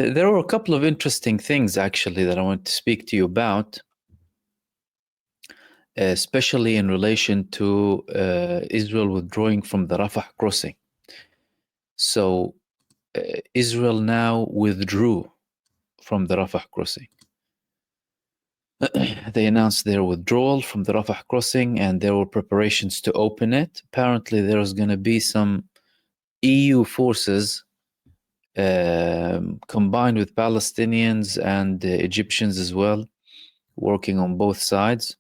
There were a couple of interesting things, actually, that I want to speak to you about, especially in relation to Israel withdrawing from the Rafah crossing. So Israel now withdrew from the Rafah crossing. They announced their withdrawal from the Rafah crossing, and there were preparations to open it. Apparently, there's going to be some EU forces combined with Palestinians and Egyptians as well, working on both sides.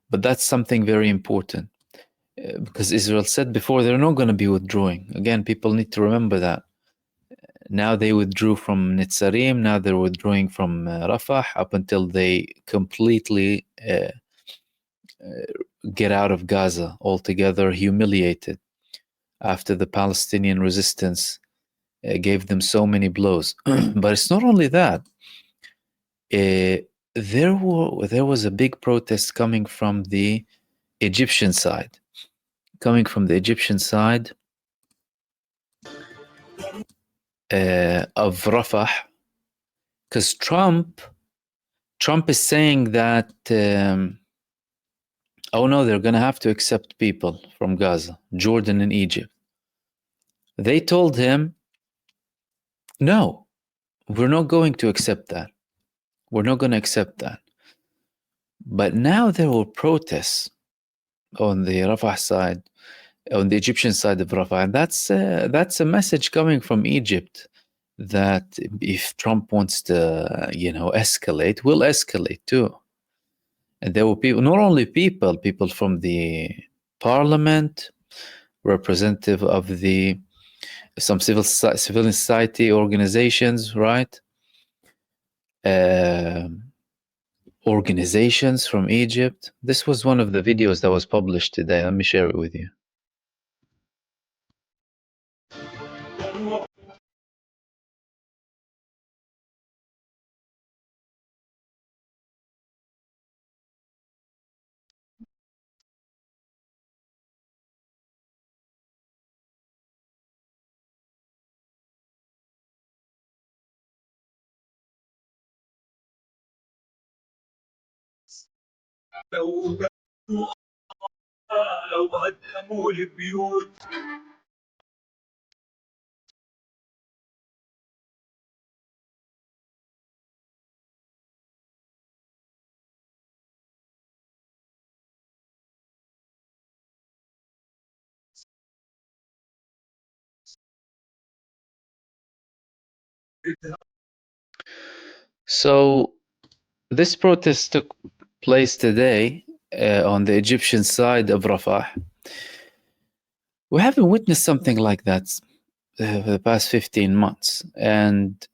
But that's something very important, because Israel said before they're not going to be withdrawing. Again, people need to remember that. Now they withdrew from Netzarim, now they're withdrawing from Rafah up until they completely get out of Gaza altogether, humiliated after the Palestinian resistance gave them so many blows. But it's not only that. There was a big protest coming from the Egyptian side. Of Rafah, because Trump is saying that oh no, they're going to have to accept people from Gaza, Jordan and Egypt. They told him, no, we're not going to accept that. We're not going to accept that. But now there were protests on the Rafah side, on the Egyptian side of Rafah, and that's a message coming from Egypt that if Trump wants to, escalate, we'll escalate too. And there were people, not only people from the parliament, representative of some civil society organizations, right? Organizations from Egypt. This was one of the videos that was published today. Let me share it with you. لو قدموا البيوت. So this protest took place today on the Egyptian side of Rafah. We haven't witnessed something like that for the past 15 months. And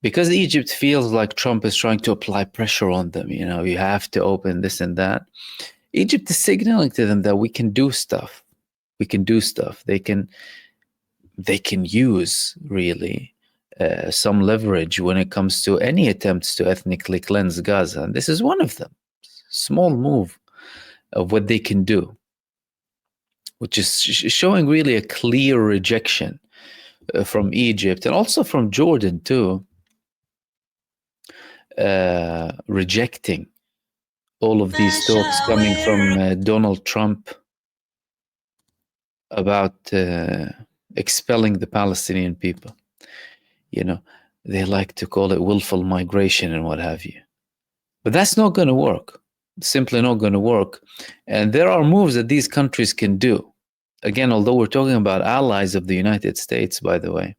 because Egypt feels like Trump is trying to apply pressure on them, you have to open this and that. Egypt is signaling to them that we can do stuff. We can do stuff. They can use really some leverage when it comes to any attempts to ethnically cleanse Gaza. And this is one of them. Small move of what they can do, which is showing really a clear rejection from Egypt and also from Jordan too, rejecting all of these talks coming from Donald Trump about expelling the Palestinian people. They like to call it willful migration and what have you. But that's not going to work. Simply not going to work. And there are moves that these countries can do. Again, although we're talking about allies of the United States, by the way.